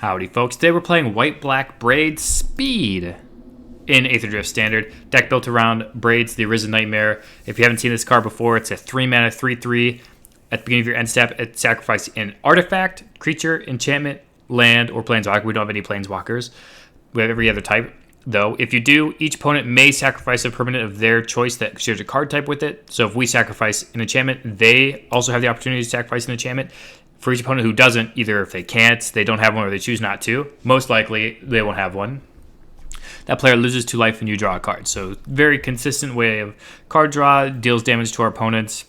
Howdy folks, today we're playing White-Black Braids Speed in Aetherdrift Standard. Deck built around Braids, the Arisen Nightmare. If you haven't seen this card before, it's a 3-mana 3/3. At the beginning of your end step, it sacrifices an artifact, creature, enchantment, land, or planeswalker. We don't have any planeswalkers. We have every other type, though. If you do, each opponent may sacrifice a permanent of their choice that shares a card type with it. So if we sacrifice an enchantment, they also have the opportunity to sacrifice an enchantment. For each opponent who doesn't, either if they can't, they don't have one, or they choose not to, most likely they won't have one. That player loses 2 life when you draw a card. So very consistent way of card draw, deals damage to our opponents.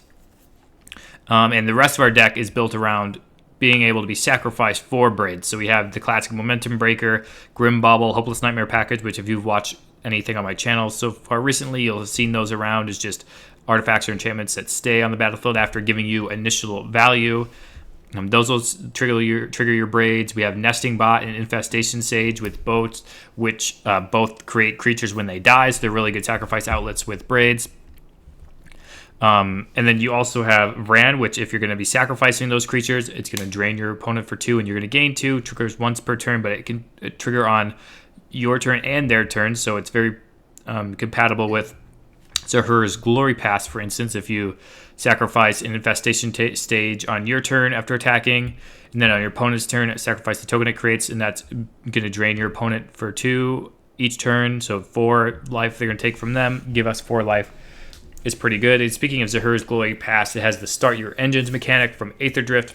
And the rest of our deck is built around being able to be sacrificed for Braids. So we have the classic Momentum Breaker, Grim Bauble, Hopeless Nightmare package, which if you've watched anything on my channel so far recently, you'll have seen those around as just artifacts or enchantments that stay on the battlefield after giving you initial value. Those will trigger your Braids. We have Nesting Bot and Infestation Sage with boats, which both create creatures when they die, so they're really good sacrifice outlets with Braids. And then you also have Vraan, which if you're going to be sacrificing those creatures, it's going to drain your opponent for 2, and you're going to gain 2. Triggers once per turn, but it can trigger on your turn and their turn, so it's very compatible with Zahur's Glory Pass, for instance. If you sacrifice an Infestation Stage on your turn after attacking, and then on your opponent's turn, sacrifice the token it creates, and that's going to drain your opponent for 2 each turn. So 4 life they're going to take from them, give us 4 life. It's pretty good. And speaking of Zahur's Glory Pass, it has the Start Your Engines mechanic from Aetherdrift,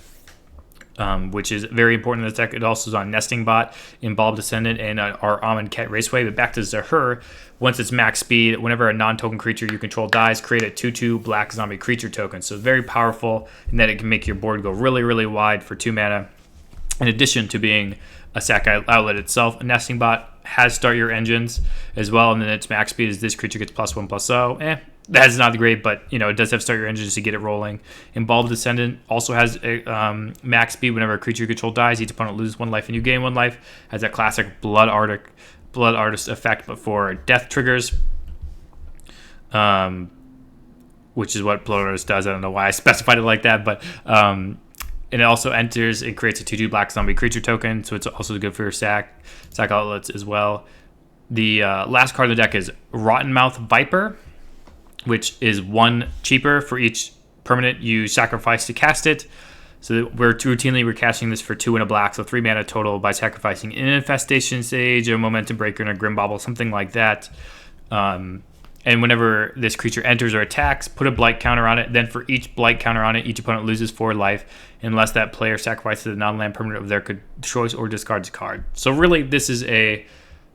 which is very important in this deck. It also is on Nesting Bot, Embalmed Ascendant, and our Amonkhet Raceway. But back to Zahur, once it's max speed, whenever a non-token creature you control dies, create a 2/2 black zombie creature token. So very powerful in that it can make your board go really, really wide for 2 mana. In addition to being a sack outlet itself, a Nesting Bot has Start Your Engines as well, and then its max speed is this creature gets +1/+0. That's not great, but it does have Start Your Engines to get it rolling. Embalmed Ascendant also has a max speed. Whenever a creature you control dies, each opponent loses 1 life and you gain 1 life. Has that classic Blood Artist effect, but for death triggers, which is what Blood Artist does. I don't know why I specified it like that, but and it also enters and creates a 2/2 black zombie creature token, so it's also good for your sack outlets as well. The last card of the deck is Rottenmouth Viper, which is 1 cheaper for each permanent you sacrifice to cast it. So we're casting this for 2 and a black, so 3 mana total by sacrificing an Infestation Sage, a Momentum Breaker, and a Grim Bauble, something like that. And whenever this creature enters or attacks, put a blight counter on it. Then for each blight counter on it, each opponent loses 4 life unless that player sacrifices a non-land permanent of their choice or discards a card. So really, this is a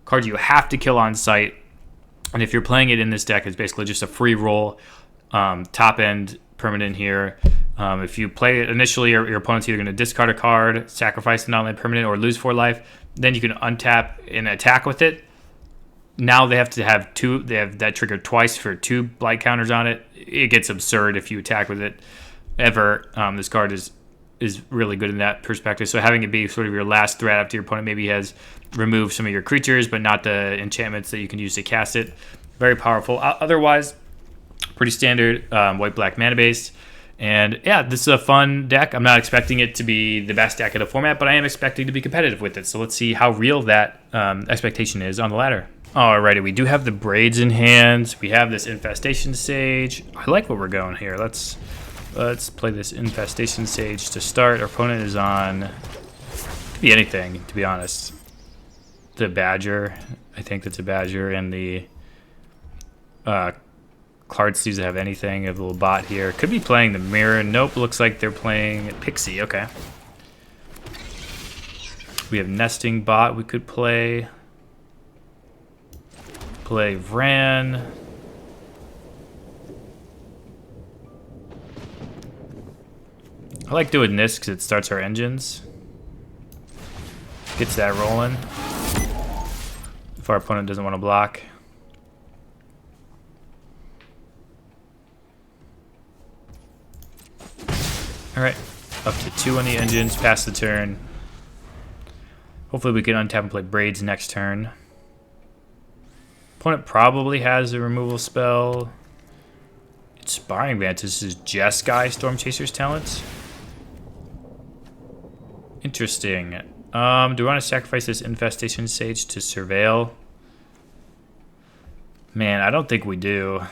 card you have to kill on sight. And if you're playing it in this deck, it's basically just a free roll top end permanent here. If you play it initially, your opponent's either going to discard a card, sacrifice a non-land permanent, or lose 4 life. Then you can untap and attack with it. Now they have to have 2. They have that triggered twice for 2 blight counters on it. It gets absurd if you attack with it ever. This card is really good in that perspective. So having it be sort of your last threat after your opponent maybe has removed some of your creatures, but not the enchantments that you can use to cast it. Very powerful. Otherwise, pretty standard white-black mana base. And yeah, this is a fun deck. I'm not expecting it to be the best deck in the format, but I am expecting to be competitive with it. So let's see how real that expectation is on the ladder. Alrighty, we do have the Braids in hand. We have this Infestation Sage. I like where we're going here. Let's play this Infestation Sage to start. Our opponent is on, could be anything, to be honest. The Badger, I think that's a Badger, and the card sleeves that have anything. We have a little bot here. Could be playing the Mirror. Nope, looks like they're playing Pixie. Okay. We have Nesting Bot. We could play Vraan. I like doing this because it starts our engines. Gets that rolling. If our opponent doesn't want to block. Alright, up to 2 on the engines, pass the turn. Hopefully we can untap and play Braids next turn. Opponent probably has a removal spell. Inspiring Vantage. This is Jeskai, Storm Chaser's talent. Interesting. Do we want to sacrifice this Infestation Sage to Surveil? Man, I don't think we do.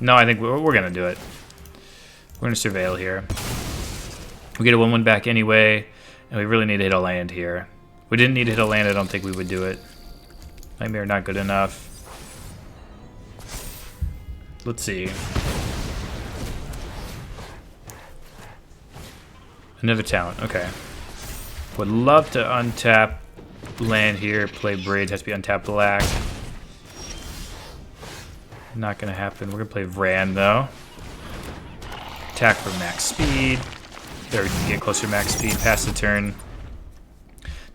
No, I think we're going to do it. We're going to Surveil here. We get a 1-1 back anyway, and we really need to hit a land here. If we didn't need to hit a land, I don't think we would do it. Nightmare not good enough. Let's see. Another talent, okay. Would love to untap land here, play Braids, has to be untapped black. Not gonna happen. We're gonna play Vraan though. Attack for max speed. There we can get closer to max speed, pass the turn.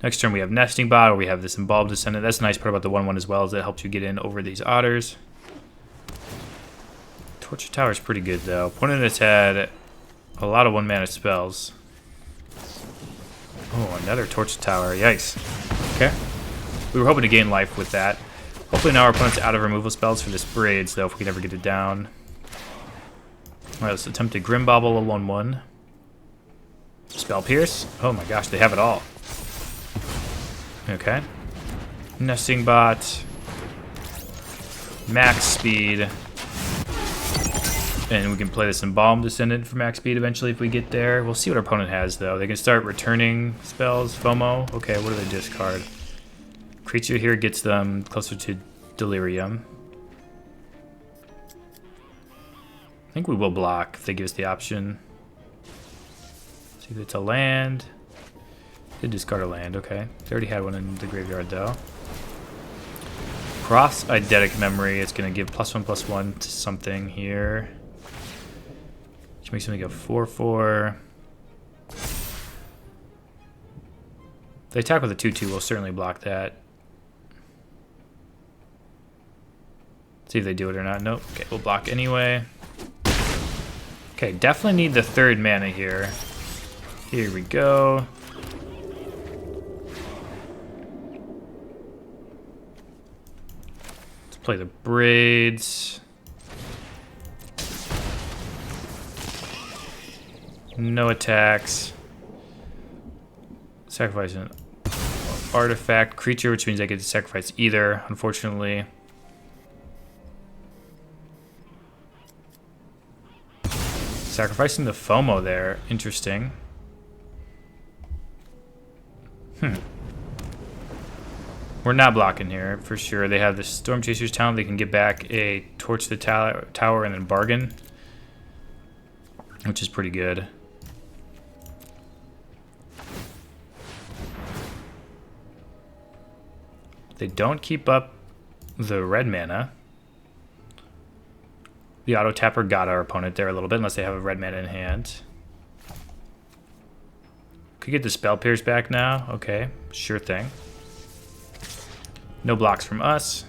Next turn we have Nesting Bot, or we have this Embalmed Ascendant. That's the nice part about the 1-1 as well, is it helps you get in over these otters. Torture Tower is pretty good though. Opponent has had a lot of 1-mana spells. Oh, another Torture Tower, yikes. Okay. We were hoping to gain life with that. Hopefully now our opponent's out of removal spells for this Braids though, if we can ever get it down. Alright, let's attempt to Grim Bauble a 1-1. Spell Pierce. Oh my gosh, they have it all. Okay. Nesting Bot. Max speed. And we can play this Embalmed Ascendant for max speed eventually if we get there. We'll see what our opponent has though. They can start returning spells. FOMO. Okay, what do they discard? Creature here gets them closer to Delirium. I think we will block if they give us the option. See if it's a land. They discard a land, okay. They already had one in the graveyard though. Cross Eidetic Memory is going to give +1/+1 to something here. Which makes something go 4/4. If they attack with a 2/2, we'll certainly block that. See if they do it or not. Nope. Okay, we'll block anyway. Okay, definitely need the 3rd mana here. Here we go. Let's play the Braids. No attacks. Sacrifice an artifact creature, which means I get to sacrifice either, unfortunately. Sacrificing the FOMO there. Interesting. We're not blocking here, for sure. They have the Storm Chaser's talent. They can get back a Torch the Tower and then Bargain, which is pretty good. They don't keep up the red mana. The auto tapper got our opponent there a little bit, unless they have a red mana in hand. Could get the Spell Pierce back now. Okay, sure thing. No blocks from us.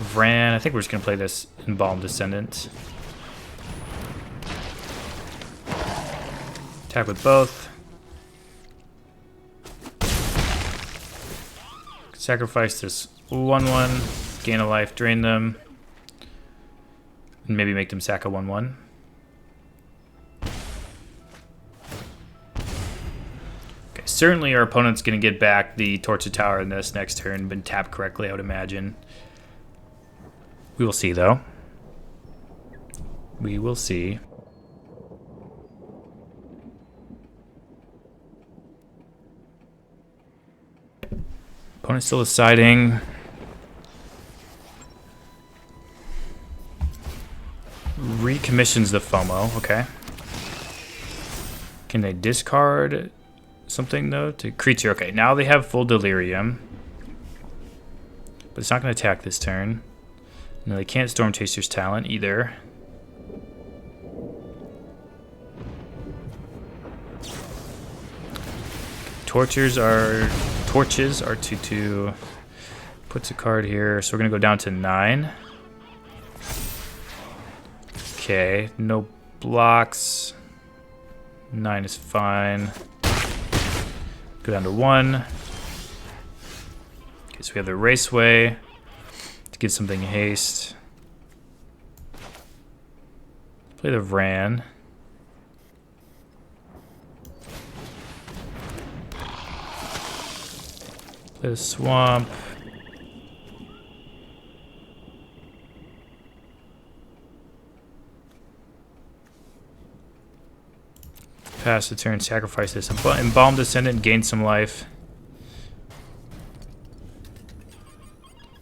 Vraan, I think we're just going to play this Embalmed Ascendant. Attack with both. Sacrifice this 1/1, gain a life, drain them, and maybe make them sack a 1/1. Okay, certainly our opponent's going to get back the Torch the Tower in this next turn, been tapped correctly, I would imagine. We will see, though. We will see. Opponent still deciding. Recommissions the FOMO, okay. Can they discard something though? To creature, okay. Now they have full Delirium. But it's not going to attack this turn. No, they can't Storm Chaser's Talent either. Torches are 2/2. Puts a card here, so we're gonna go down to 9. Okay, no blocks. 9 is fine. Go down to 1. Okay, so we have the Raceway to get something haste. Play the Vraan. Play the Swamp. Pass the turn, sacrifice this. Embalmed Ascendant, gain some life.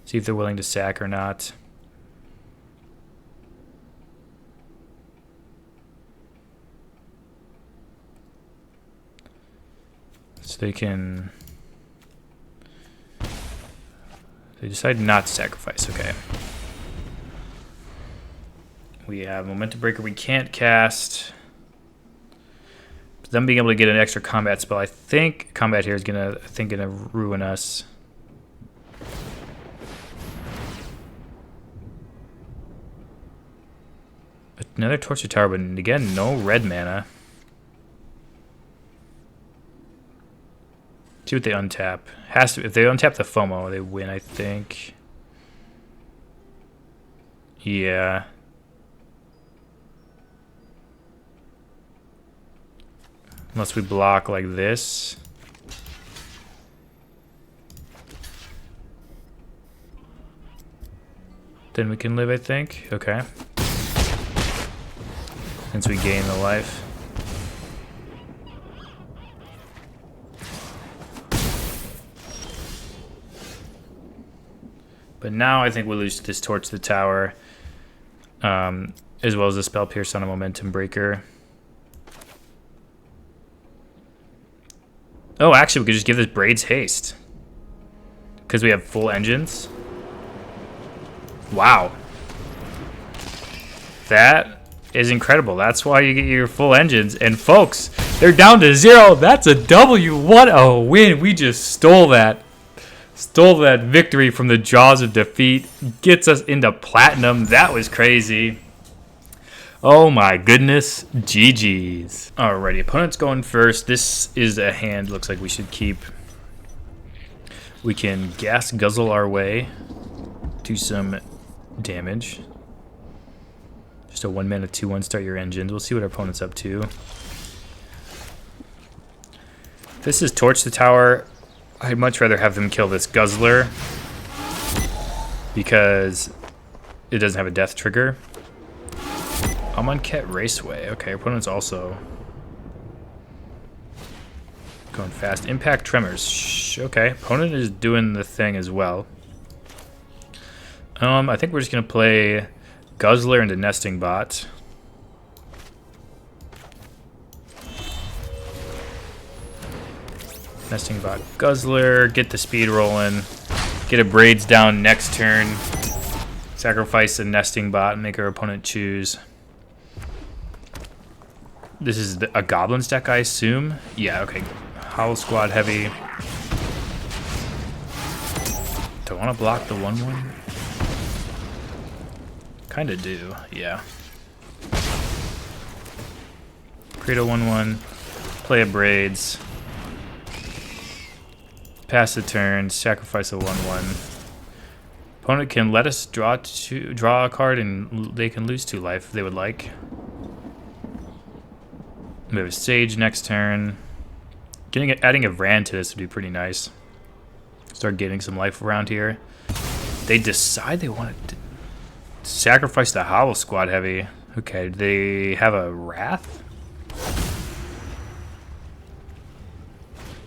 See if they're willing to sack or not. So they can... They decide not to sacrifice, okay. We have Momentum Breaker we can't cast. But them being able to get an extra combat spell, I think combat here is gonna ruin us. Another Torch to Tower, but again, no red mana. See what they untap. Has to, if they untap the FOMO, they win, I think. Yeah. Unless we block like this. Then we can live, I think. Okay. Since we gain the life. But now I think we'll lose this Torch to the Tower. As well as the Spell Pierce on a Momentum Breaker. Oh, actually, we could just give this Braids haste. Because we have full engines. Wow. That is incredible. That's why you get your full engines. And folks, they're down to 0. That's a W. What a win. We just stole that. Stole that victory from the jaws of defeat. Gets us into platinum. That was crazy. Oh my goodness. GG's. Alrighty, opponent's going first. This is a hand looks like we should keep. We can Gas Guzzle our way. Do some damage. Just a 1-mana 2/1, start your engines. We'll see what our opponent's up to. If this is Torch the Tower, I'd much rather have them kill this Guzzler. Because it doesn't have a death trigger. Amonkhet Raceway. Okay, our opponent's also going fast. Impact Tremors. Okay, opponent is doing the thing as well. I think we're just going to play Guzzler into Nesting Bot. Nesting Bot Guzzler. Get the speed rolling. Get a Braids down next turn. Sacrifice a Nesting Bot and make our opponent choose. This is a Goblin's deck, I assume. Yeah, okay. Howl Squad heavy. Do I want to block the 1/1? Kinda do, yeah. Create a 1/1. Play a Braids. Pass the turn. Sacrifice a 1/1. Opponent can let us draw a card and they can lose 2 life if they would like. We have a Sage next turn. Adding a Vraan to this would be pretty nice. Start getting some life around here. They decide they want to sacrifice the Howl Squad heavy. Okay, do they have a Wrath?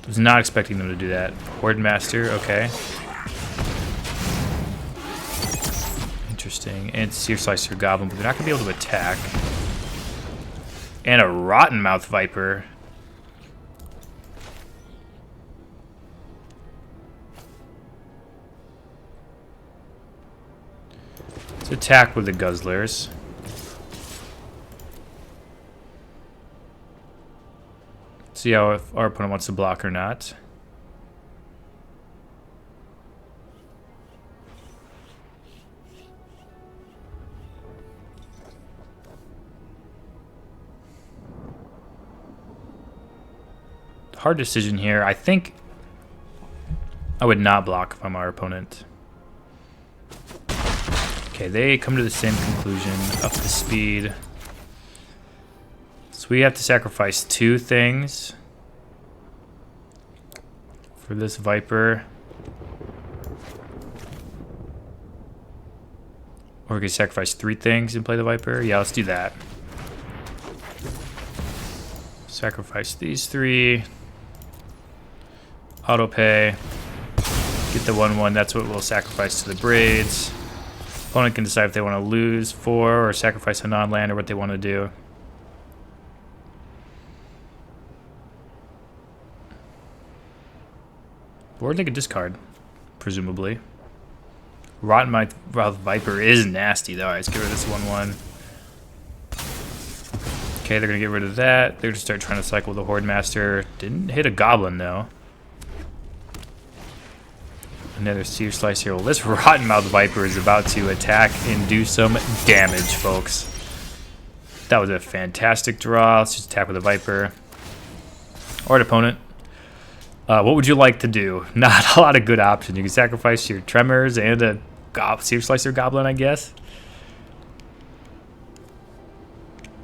I was not expecting them to do that. Horde Master, okay. Interesting. And Seer Slicer Goblin, but they're not going to be able to attack. And a Rottenmouth Viper. Let's attack with the Guzzlers. See how if our opponent wants to block or not. Hard decision here. I think I would not block if I'm our opponent. Okay, they come to the same conclusion. Up the speed. So we have to sacrifice 2 things for this Viper. Or we could sacrifice 3 things and play the Viper. Yeah, let's do that. Sacrifice these 3. Auto pay. Get the 1/1. That's what we'll sacrifice to the Braids. Opponent can decide if they want to lose 4 or sacrifice a non-land or what they want to do. Or they could discard, presumably. Rottenmouth Viper is nasty, though. Alright, let's get rid of this 1/1. Okay, they're going to get rid of that. They're going to start trying to cycle the Horde Master. Didn't hit a Goblin, though. Another Seer Slice here. Well, this Rottenmouth Viper is about to attack and do some damage, folks. That was a fantastic draw. Let's just attack with a Viper. Alright, opponent. What would you like to do? Not a lot of good options. You can sacrifice your Tremors and a Seer Slicer Goblin, I guess.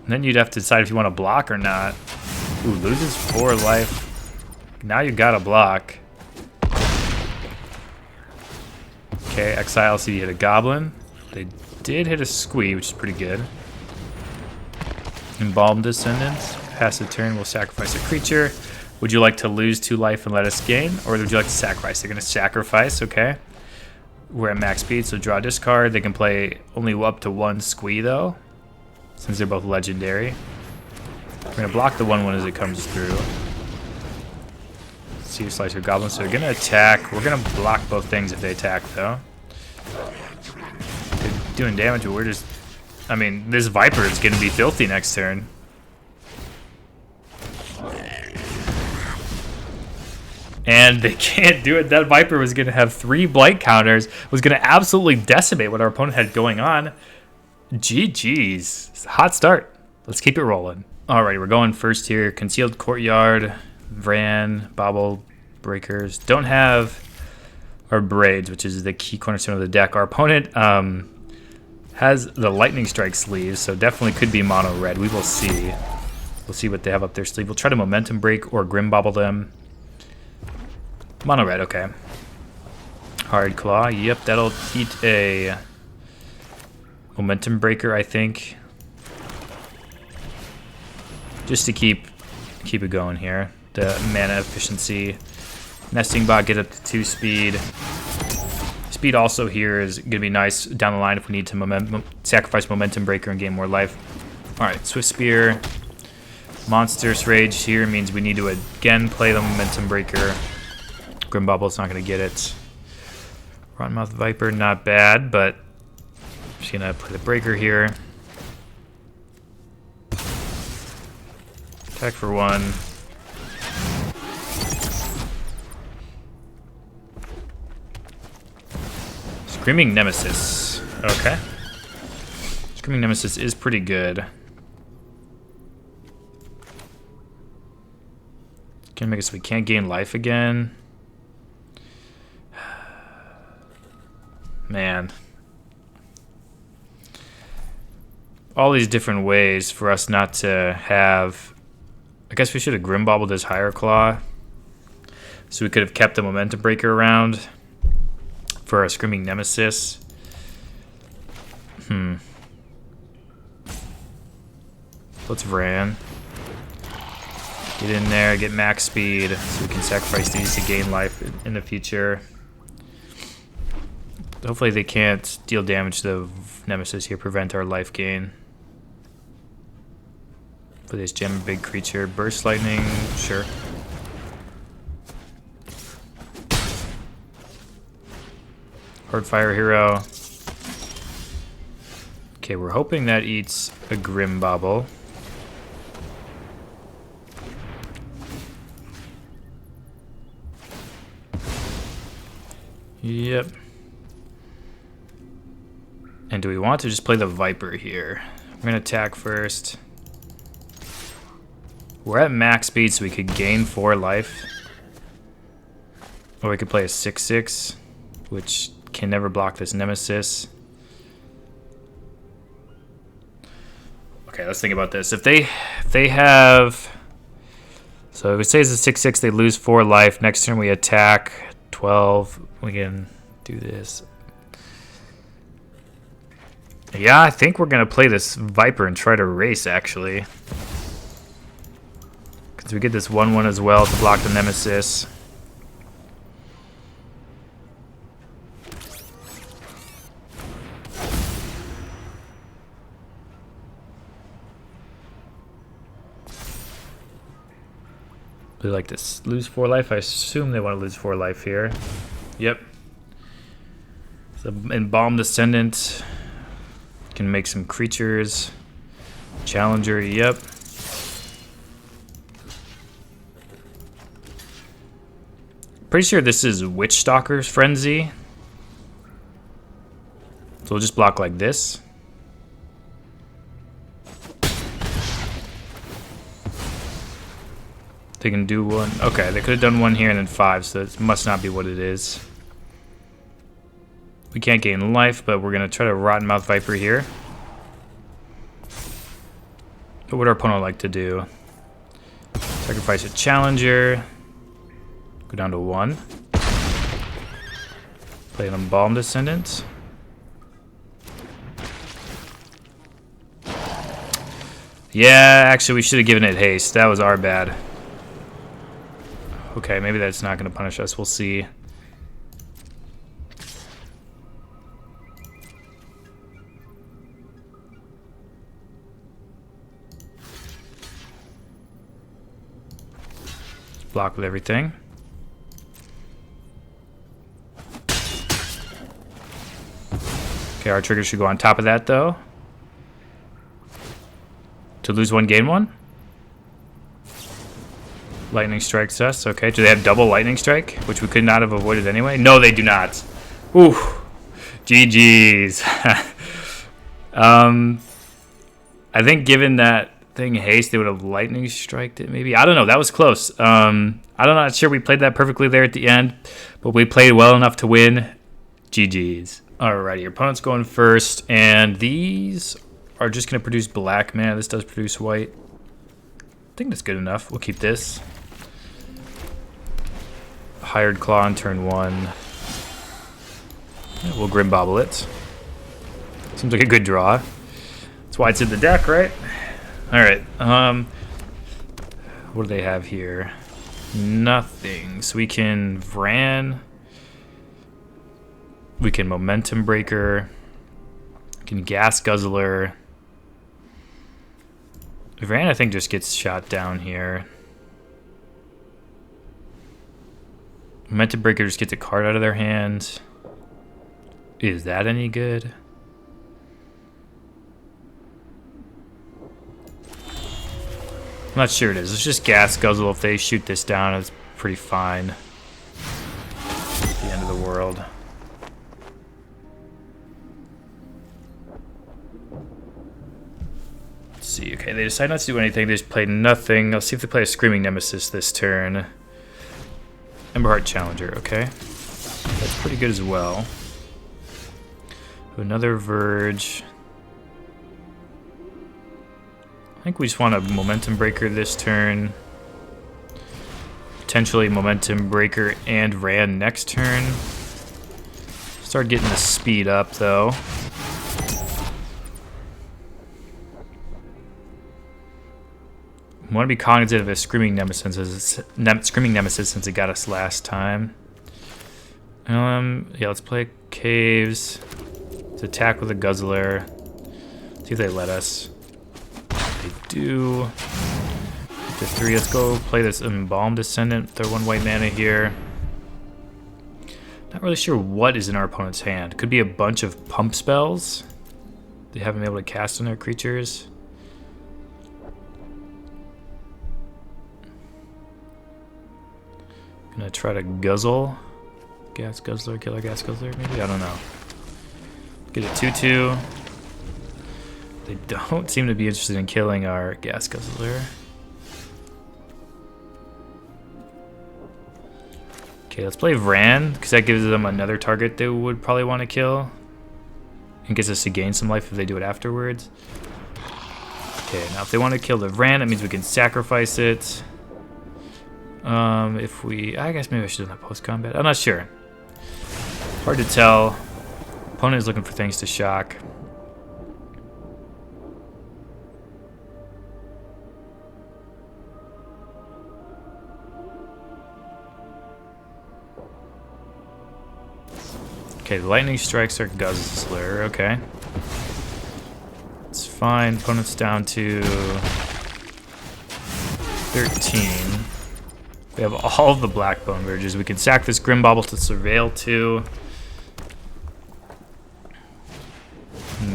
And then you'd have to decide if you want to block or not. Ooh, loses 4 life. Now you gotta block. Okay, exile, so you hit a Goblin. They did hit a Squee, which is pretty good. Embalmed Ascendant. Pass the turn, we'll sacrifice a creature. Would you like to lose 2 life and let us gain? Or would you like to sacrifice? They're going to sacrifice, okay. We're at max speed, so draw discard. They can play only up to 1 Squee, though, since they're both legendary. We're going to block the 1/1 as it comes through. Seer Slicer Goblin, so they're going to attack. We're going to block both things if they attack, though. They're doing damage, but we're just... I mean, this Viper is going to be filthy next turn. And they can't do it. That Viper was going to have 3 blight counters. Was going to absolutely decimate what our opponent had going on. GG's. Hot start. Let's keep it rolling. Alrighty, we're going first here. Concealed Courtyard. Vraan, Bauble, Breakers. Don't have our Braids, which is the key cornerstone of the deck. Our opponent has the Lightning Strike sleeve, so definitely could be mono red. We will see. We'll see what they have up their sleeve. We'll try to Momentum Break or Grim Bauble them. Mono red, okay. Hard Claw, yep, that'll eat a Momentum Breaker, I think. Just to keep it going here. The mana efficiency. Nesting Bot, get up to 2 speed. Speed also here is going to be nice down the line if we need to sacrifice Momentum Breaker and gain more life. Alright, Swift Spear. Monstrous Rage here means we need to again play the Momentum Breaker. Grim Bauble's not going to get it. Rottenmouth Viper, not bad, but I'm just going to play the Breaker here. Attack for 1. Screaming Nemesis. Okay. Screaming Nemesis is pretty good. It's gonna make it so we can't gain life again. Man. All these different ways for us not to have... I guess we should have Grim Baubled his Higher Claw. So we could have kept the Momentum Breaker around for our Screaming Nemesis. Let's Vraan. Get in there, get max speed, so we can sacrifice these to gain life in the future. Hopefully they can't deal damage to the Nemesis here, prevent our life gain. For this gem, big creature. Burst Lightning, sure. Hard Fire Hero. Okay, we're hoping that eats a Grim Bauble. Yep. And do we want to just play the Viper here? We're going to attack first. We're at max speed, so we could gain 4 life. Or we could play a 6/6, which can never block this Nemesis. Okay, let's think about this. If they have, so if it says it's 6/6, they lose 4 life. Next turn we attack 12. We can do this. Yeah, I think we're gonna play this Viper and try to race actually, because we get this 1/1 as well to block the Nemesis. They like to lose 4 life. I assume they want to lose 4 life here. Yep. So Embalmed Ascendant can make some creatures. Challenger, yep. Pretty sure this is Witch Stalker's Frenzy. So we'll just block like this. They can do one. Okay, they could have done 1 here and then 5, so it must not be what it is. We can't gain life, but we're going to try to Rottenmouth Viper here. What would our opponent like to do? Sacrifice a Challenger. Go down to 1. Play an Embalmed Ascendant. Yeah, actually we should have given it haste. That was our bad. Okay, maybe that's not going to punish us. We'll see. Block with everything. Okay, our trigger should go on top of that, though. To lose 1, gain 1. Lightning strikes us. Okay, do they have double lightning strike, which we could not have avoided anyway? No, they do not. Ooh, GG's. I think given that thing haste, they would have lightning striked it. Maybe, I don't know. That was close. I'm not sure we played that perfectly there at the end, but we played well enough to win. GG's. Alrighty, your opponent's going first, and these are just going to produce black mana. This does produce white. I think that's good enough. We'll keep this. Hired Claw on turn 1. Yeah, we'll Grim Bauble it. Seems like a good draw. That's why it's in the deck, right? Alright. What do they have here? Nothing. So we can Vraan. We can Momentum Breaker. We can Gas Guzzler. Vraan, I think, just gets shot down here. Momentum Breaker just gets a card out of their hand. Is that any good? I'm not sure it is. It's just Gas Guzzle. If they shoot this down, it's pretty fine. At the end of the world. Let's see. Okay, they decide not to do anything. They just play nothing. Let's see if they play a Screaming Nemesis this turn. Emberheart Challenger. Okay. That's pretty good as well. Another Verge. I think we just want a Momentum Breaker this turn. Potentially Momentum Breaker and Vraan next turn. Start getting the speed up, though. I want to be cognizant of a Screaming Nemesis since it got us last time. Yeah, let's play Caves. Let's attack with a Guzzler. See if they let us. They do. To 3, let's go play this Embalmed Ascendant. Throw 1 white mana here. Not really sure what is in our opponent's hand. Could be a bunch of pump spells they haven't been able to cast on their creatures. Gonna try to guzzle. Gas Guzzler, Killer Gas Guzzler, maybe? I don't know. Get a 2/2. They don't seem to be interested in killing our Gas Guzzler. Okay, let's play Vraan, because that gives them another target they would probably want to kill. And gets us to gain some life if they do it afterwards. Okay, now if they want to kill the Vraan, that means we can sacrifice it. If we... I guess maybe I should do that post-combat. I'm not sure. Hard to tell. Opponent is looking for things to shock. Okay, the lightning strikes our Guzzler. Okay. It's fine. Opponent's down to 13. We have all of the Bleachbone Verges. We can sack this Grim Bauble to Surveil 2.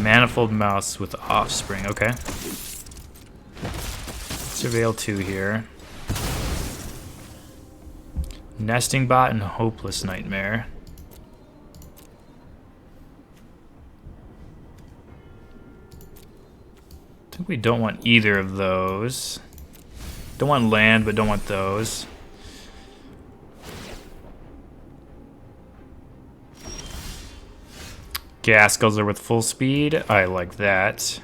Manifold Mouse with Offspring. Okay. Surveil 2 here. Nesting Bot and Hopeless Nightmare. I think we don't want either of those. Don't want land, but don't want those. Gas Guzzler with full speed. I like that.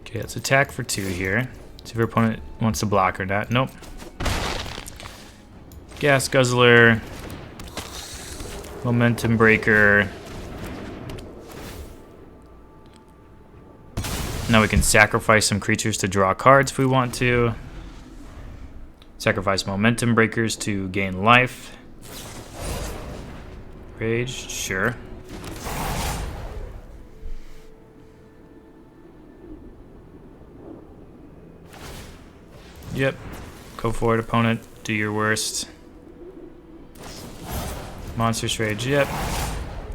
Okay, let's attack for 2 here. See if our opponent wants to block or not. Nope. Gas Guzzler. Momentum Breaker. Now we can sacrifice some creatures to draw cards if we want to. Sacrifice Momentum Breakers to gain life. Rage, sure. Yep. Go for it, opponent. Do your worst. Monstrous Rage, yep.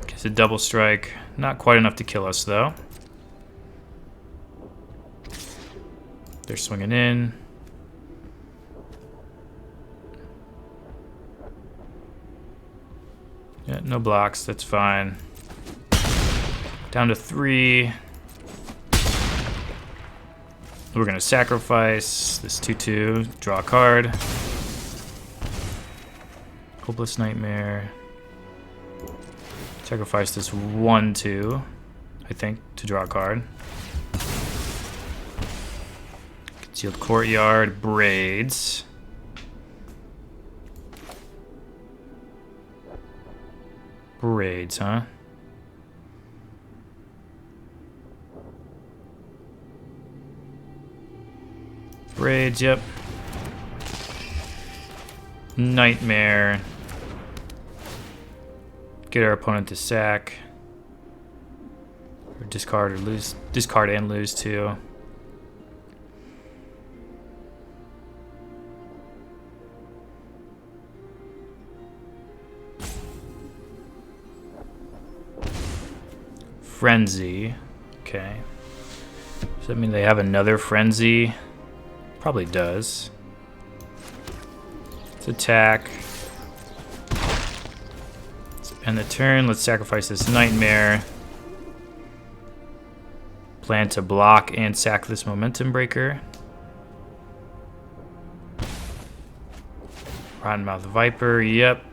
Gets a double strike. Not quite enough to kill us, though. They're swinging in. Yeah, no blocks, that's fine. Down to 3. We're gonna sacrifice this 2/2, draw a card. Hopeless Nightmare. Sacrifice this 1/2, I think, to draw a card. Concealed Courtyard, Braids. Braids, huh? Braids, yep. Nightmare. Get our opponent to sack. Or discard or lose. Discard and lose too. Frenzy. Okay. Does that mean they have another Frenzy? Probably does. Let's attack. Let's end the turn. Let's sacrifice this Nightmare. Plan to block and sack this Momentum Breaker. Rottenmouth Viper, yep.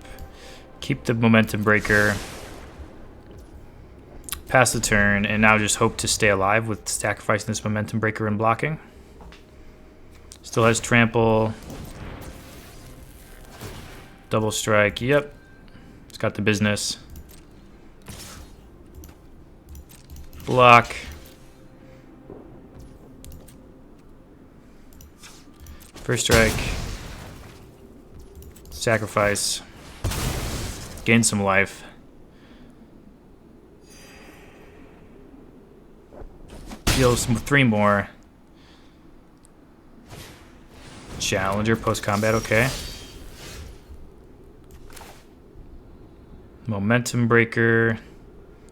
Keep the Momentum Breaker. Pass the turn, and now just hope to stay alive with sacrificing this Momentum Breaker and blocking. Still has Trample. Double Strike, yep. It's got the business. Block. First strike. Sacrifice. Gain some life. Deal some 3 more. Challenger post-combat, okay. Momentum Breaker.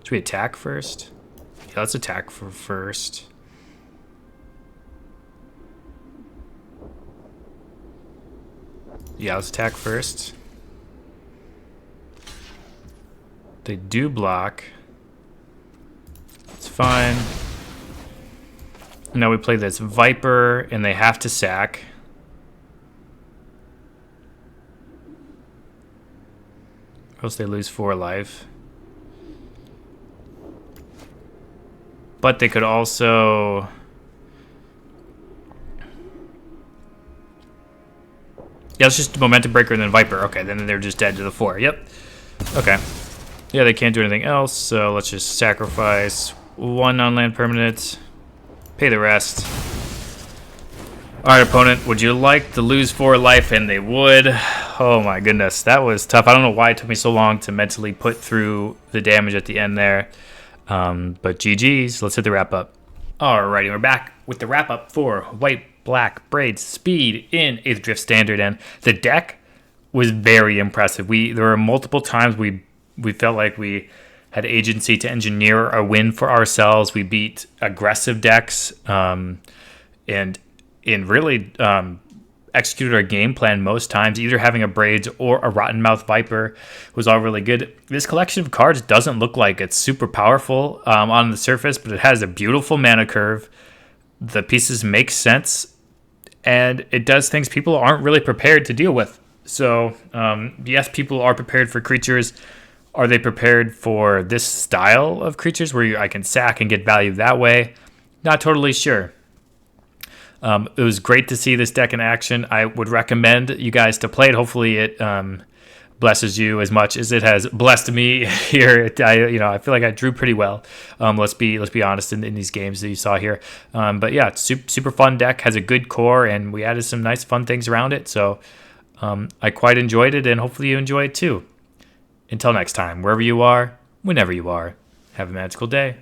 Should we attack first? Yeah, let's attack for first. Yeah, let's attack first. They do block. It's fine. Now we play this Viper, and they have to sack. Or else they lose 4 life. but they could also... Yeah, it's just Momentum Breaker and then Viper. Okay, then they're just dead to the 4. Yep. Okay. Yeah, they can't do anything else, so let's just sacrifice 1 on-land permanent. Pay the rest. Alright, opponent, would you like to lose 4 life? And they would. Oh my goodness, that was tough. I don't know why it took me so long to mentally put through the damage at the end there. But GG's. Let's hit the wrap-up. Alrighty, we're back with the wrap-up for White-Black Braids Speed in Aetherdrift Standard. And the deck was very impressive. There were multiple times we felt like we had agency to engineer a win for ourselves. We beat aggressive decks and really executed our game plan most times. Either having a Braids or a Rottenmouth Viper was all really good. This collection of cards doesn't look like it's super powerful on the surface, but it has a beautiful mana curve. The pieces make sense, and it does things people aren't really prepared to deal with. So, yes, people are prepared for creatures. Are they prepared for this style of creatures where I can sack and get value that way? Not totally sure. It was great to see this deck in action. I would recommend you guys to play it. Hopefully it blesses you as much as it has blessed me here. I feel like I drew pretty well. Let's be honest in these games that you saw here. But yeah, it's super fun deck, has a good core, and we added some nice fun things around it. So I quite enjoyed it, and hopefully you enjoy it too. Until next time, wherever you are, whenever you are, have a magical day.